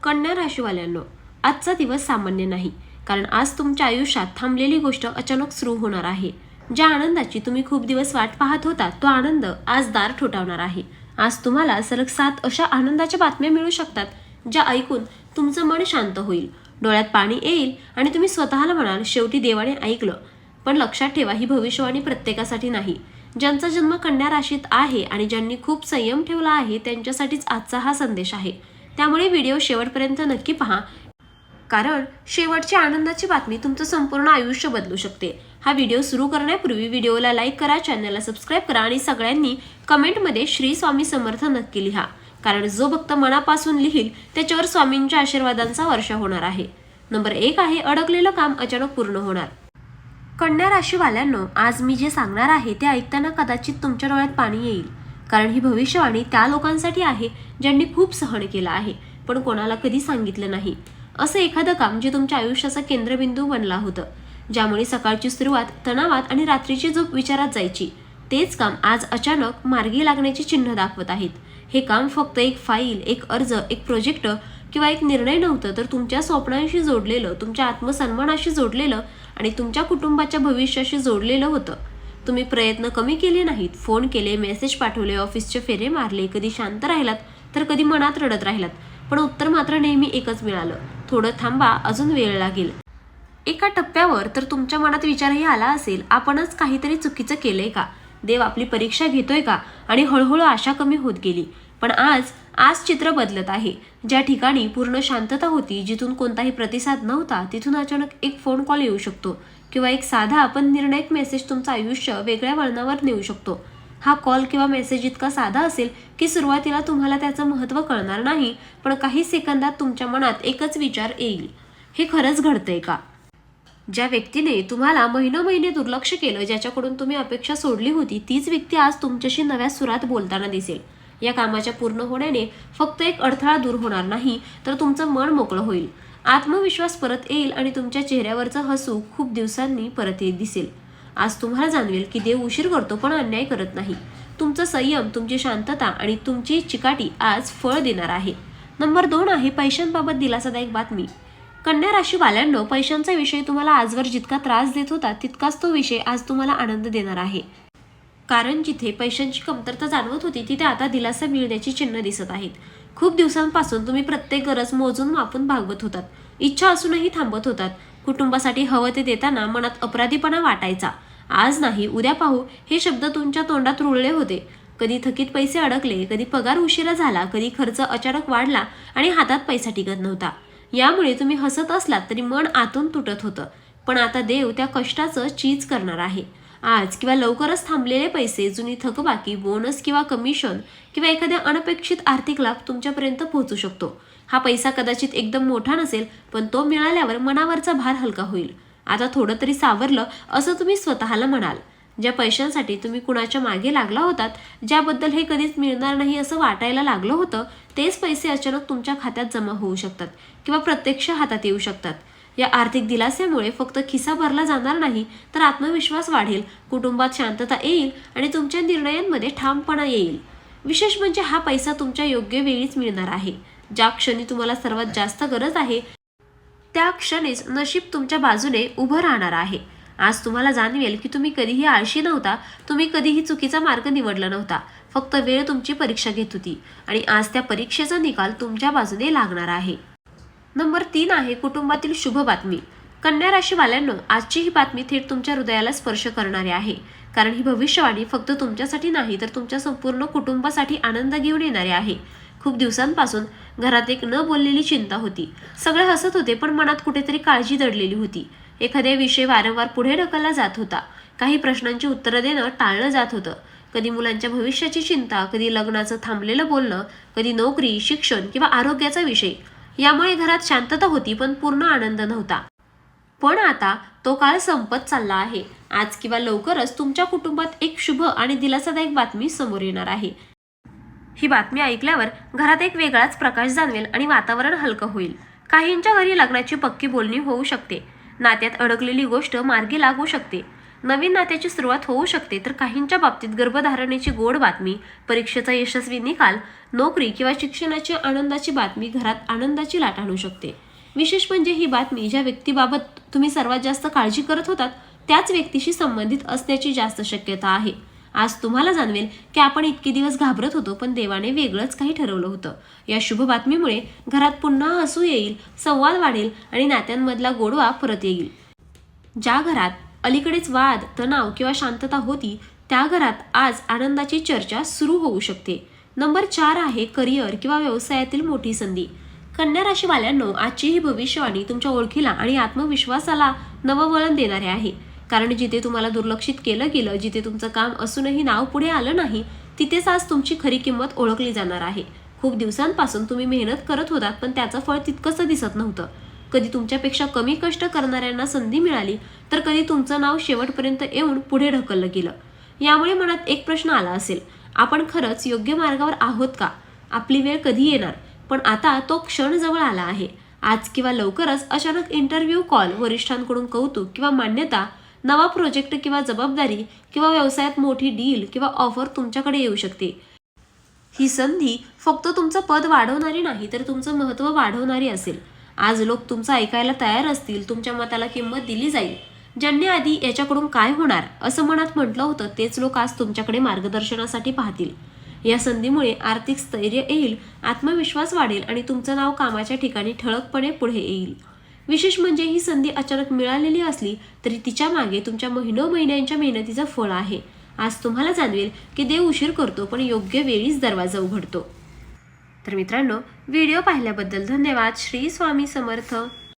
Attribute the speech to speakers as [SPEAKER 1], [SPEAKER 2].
[SPEAKER 1] कन्या राशीवाल्यांनो, आजचा दिवस सामान्य नाही, कारण आज तुमच्या आयुष्यात थांबलेली गोष्ट अचानक सुरू होणार आहे. ज्या आनंदाची तुम्ही खूप दिवस वाट पाहत होता तो आनंद आज दार ठोठावणार आहे. आज तुम्हाला सलग 7 अशा आनंदाच्या बातम्या मिळू शकतात, ज्या ऐकून तुमचं मन शांत होईल, डोळ्यात पाणी येईल आणि तुम्ही स्वतःला म्हणाल, शेवटी देवाने ऐकलं. पण लक्षात ठेवा, ही भविष्यवाणी प्रत्येकासाठी नाही. ज्यांचा जन्म कन्या राशीत आहे आणि ज्यांनी खूप संयम ठेवला आहे त्यांच्यासाठीच आजचा हा संदेश आहे. त्यामुळे व्हिडिओ शेवटपर्यंत नक्की पहा, कारण शेवटची आनंदाची बातमी तुमचं संपूर्ण आयुष्य बदलू शकते. हा व्हिडिओ सुरू करण्यापूर्वी व्हिडिओला लाईक करा, चॅनलला सबस्क्राईब करा आणि सगळ्यांनी कमेंटमध्ये श्री स्वामी समर्थ नक्की लिहा, कारण जो भक्त मनापासून लिहिल त्याच्यावर स्वामींच्या आशीर्वादांचा वर्षा होणार आहे. नंबर 1 आहे, अडकलेलं काम अचानक पूर्ण होणार. कन्या राशीवाल्यांनो, आज मी जे सांगणार आहे ते ऐकताना कदाचित तुमच्या डोळ्यात पाणी येईल, कारण ही भविष्यवाणी त्या लोकांसाठी आहे ज्यांनी खूप सहन केलं आहे पण कोणाला कधी सांगितलं नाही. असं एखादं काम जे तुमच्या आयुष्याचा केंद्रबिंदू बनला होतं, ज्यामुळे सकाळची सुरुवात तणावात आणि रात्रीची झोप विचारात जायची, तेच काम आज अचानक मार्गी लागण्याची चिन्ह दाखवत आहेत. हे काम फक्त एक फाईल, एक अर्ज, एक प्रोजेक्ट किंवा एक निर्णय नव्हतं, तर तुमच्या स्वप्नांशी जोडलेलं, तुमच्या आत्मसन्मानाशी जोडलेलं आणि तुमच्या कुटुंबाच्या भविष्याशी जोडलेलं होतं. तुम्ही प्रयत्न कमी केले नाहीत, फोन केले, मेसेज पाठवले, ऑफिसचे फेरे मारले, कधी शांत राहिलात तर कधी मनात रडत राहिलात, पण उत्तर मात्र नेहमी एकच मिळालं, थोडं थांबा, अजून वेळ लागेल. एका टप्प्यावर तर तुमच्या मनात विचारही आला असेल, आपणच काहीतरी चुकीचं केलंय का, देव आपली परीक्षा घेतोय का, आणि हळूहळू आशा कमी होत गेली. पण आज चित्र बदलत आहे. ज्या ठिकाणी पूर्ण शांतता होती, जिथून कोणताही प्रतिसाद नव्हता, तिथून अचानक एक फोन कॉल येऊ शकतो किंवा एक साधा पण निर्णायक मेसेज तुमचं आयुष्य वेगळ्या वळणावर नेऊ शकतो. हा कॉल किंवा मेसेज इतका साधा असेल की सुरुवातीला तुम्हाला त्याचं महत्त्व कळणार नाही, पण काही सेकंदात तुमच्या मनात एकच विचार येईल, हे खरंच घडतंय का? ज्या व्यक्तीने तुम्हाला महिने दुर्लक्ष केलं, ज्याच्याकडून तुम्ही अपेक्षा सोडली होती, तीच व्यक्ती आज तुमच्याशी नव्या सुरात बोलताना दिसेल. या कामाच्या पूर्ण होण्याने फक्त एक अडथळा दूर होणार नाही, तर तुमचं मन मोकळं होईल, आत्मविश्वास परत येईल आणि तुमच्या चेहऱ्यावरचं हसू खूप दिवसांनी परत दिसेल. आज तुम्हाला जाणवेल की देव उशीर करतो पण अन्याय करत नाही. तुमचं संयम, तुमची शांतता आणि तुमची चिकाटी आज फळ देणार आहे. नंबर 2 आहे, पैशांबाबत दिलासादायक बातमी. कन्या राशीवाल्यांनो, पैशांचा विषय तुम्हाला आजवर जितका त्रास देत होता, तितकाच तो विषय आज तुम्हाला आनंद देणार आहे. कारण जिथे पैशांची कमतरता जाणवत होती, तिथे आता दिलासा मिळण्याची चिन्ह दिसत आहेत. खूप दिवसांपासून तुम्ही प्रत्येक गरज मोजून मापून भागवत होतात, इच्छा असूनही थांबत होतात. कुटुंबासाठी हवं ते देताना मनात अपराधीपणा वाटायचा. आज नाही, उद्या पाहू, हे शब्द तुमच्या तोंडात रुळले होते. कधी थकीत पैसे अडकले, कधी पगार उशिरा झाला, कधी खर्च अचानक वाढला आणि हातात पैसा टिकत नव्हता. यामुळे तुम्ही हसत असलात तरी मन आतून तुटत होतं. पण आता देव त्या कष्टाचं चीज करणार आहे. आज किंवा लवकरच थांबलेले पैसे, जुनी थकबाकी, बोनस किंवा कमिशन किंवा एखाद्या अनपेक्षित आर्थिक लाभ तुमच्यापर्यंत पोहोचू शकतो. हा पैसा कदाचित एकदम मोठा नसेल, पण तो मिळाल्यावर मनावरचा भार हलका होईल. आता थोडं तरी सावरलं असं तुम्ही स्वतःला म्हणाल. ज्या पैशांसाठी तुम्ही कुणाच्या मागे लागला होतात, ज्याबद्दल हे कधीच मिळणार नाही असं वाटायला लागलं होतं, तेच पैसे अचानक तुमच्या खात्यात जमा होऊ शकतात किंवा प्रत्यक्ष हातात येऊ शकतात. या आर्थिक दिलास्यामुळे फक्त खिसा भरला जाणार नाही, तर आत्मविश्वास वाढेल, कुटुंबात शांतता येईल आणि तुमच्या निर्णयांमध्ये ठामपणा येईल. विशेष म्हणजे हा पैसा तुमच्या योग्य वेळीच मिळणार आहे. ज्या क्षणी तुम्हाला सर्वात जास्त गरज आहे, त्या क्षणीच नशीब तुमच्या बाजूने उभं राहणार आहे. आज तुम्हाला जाणवेल की तुम्ही कधीही आळशी नव्हता, तुम्ही कधीही चुकीचा मार्ग निवडला नव्हता. फक्त वेळ तुमची परीक्षा घेत होती आणि आज त्या परीक्षेचा निकाल तुमच्या बाजूने लागणार आहे. नंबर 3 आहे, कुटुंबातील शुभ बातमी. कन्या राशीवाल्यांनो, आजची ही बातमी थेट तुमच्या हृदयाला स्पर्श करणारी आहे, कारण ही भविष्यवाणी फक्त तुमच्यासाठी नाही, तर तुमच्या संपूर्ण कुटुंबासाठी आनंद घेऊन येणारी आहे. खूप दिवसांपासून घरात एक न बोललेली चिंता होती. सगळे हसत होते, पण मनात कुठेतरी काळजी दडलेली होती. एखाद्या विषय वारंवार पुढे ढकलला जात होता. काही प्रश्नांची उत्तरं देणं टाळलं जात होतं. कधी मुलांच्या भविष्याची चिंता, कधी लग्नाचं थांबलेलं बोलणं, कधी नोकरी, शिक्षण किंवा आरोग्याचा विषय. यामुळे घरात शांतता होती, पण पूर्ण आनंद नव्हता. पण आता तो काळ संपत चालला आहे. आज किंवा लवकरच तुमच्या कुटुंबात एक शुभ आणि दिलासादायक बातमी समोर येणार आहे. ही बातमी ऐकल्यावर घरात एक वेगळाच प्रकाश जाणवेल आणि वातावरण हलकं होईल. काहींच्या घरी लग्नाची पक्की बोलणी होऊ शकते. नात्यात अडकलेली गोष्ट मार्गी लागू शकते. नवीन नात्याची सुरुवात होऊ शकते, तर काहींच्या बाबतीत गर्भधारणेची गोड बातमी, परीक्षेचा यशस्वी निकाल, नोकरी किंवा शिक्षणाची आनंदाची बातमी घरात आनंदाची लाट आणू शकते. विशेष म्हणजे ही बातमी ज्या व्यक्तीबाबत तुम्ही सर्वात जास्त काळजी करत होतात त्याच व्यक्तीशी संबंधित असण्याची जास्त शक्यता आहे. आज तुम्हाला जाणवेल की आपण इतके दिवस घाबरत होतो, पण देवाने वेगळंच काही ठरवलं होतं. या शुभ बातमीमुळे घरात पुन्हा हसू येईल, संवाद वाढेल आणि नात्यांमधला गोडवा परत येईल. ज्या घरात अलीकडेच वाद, तणाव किंवा शांतता होती त्या घरात आज आनंदाची चर्चा सुरू होऊ शकते. नंबर 4 आहे करिअर किंवा व्यवसायातील मोठी संधी. कन्या राशीवाल्यांनो, आजची ही भविष्यवाणी तुमच्या ओळखीला आणि आत्मविश्वासाला नवं वळण देणारे आहे. कारण जिथे तुम्हाला दुर्लक्षित केलं गेलं, जिथे तुमचं काम असूनही नाव पुढे आलं नाही, तिथेच आज तुमची खरी किंमत ओळखली जाणार आहे. खूप दिवसांपासून तुम्ही मेहनत करत होतात, पण त्याचं फळ तितकंसं दिसत नव्हतं. कधी तुमच्यापेक्षा कमी कष्ट करणाऱ्यांना संधी मिळाली, तर कधी तुमचं नाव शेवटपर्यंत येऊन पुढे ढकललं गेलं. यामुळे मनात एक प्रश्न आला असेल, आपण खरंच योग्य मार्गावर आहोत का? आपली वेळ कधी येणार? पण आता तो क्षण जवळ आला आहे. आज किंवा लवकरच अचानक इंटरव्ह्यू कॉल, वरिष्ठांकडून कौतुक किंवा मान्यता, नवा प्रोजेक्ट किंवा जबाबदारी किंवा व्यवसायात मोठी डील किंवा ऑफर तुमच्याकडे येऊ शकते. ही संधी फक्त तुमचं पद वाढवणारी नाही, तर तुमचं महत्त्व वाढवणारी असेल. आज लोक तुमचं ऐकायला तयार असतील, तुमच्या मताला किंमत दिली जाईल. ज्यांनी आधी याच्याकडून काय होणार असं मनात म्हटलं होतं, तेच लोक आज तुमच्याकडे मार्गदर्शनासाठी पाहतील. या संधीमुळे आर्थिक स्थैर्य येईल, आत्मविश्वास वाढेल आणि तुमचं नाव कामाच्या ठिकाणी ठळकपणे पुढे येईल. विशेष म्हणजे ही संधी अचानक मिळालेली असली तरी तिच्या मागे तुमच्या महिन्यांच्या मेहनतीचं फळ आहे. आज तुम्हाला जाणवेल की देव उशीर करतो, पण योग्य वेळीच दरवाजा उघडतो. तर मित्रांनो, व्हिडिओ पाहिल्याबद्दल धन्यवाद. श्री स्वामी समर्थ.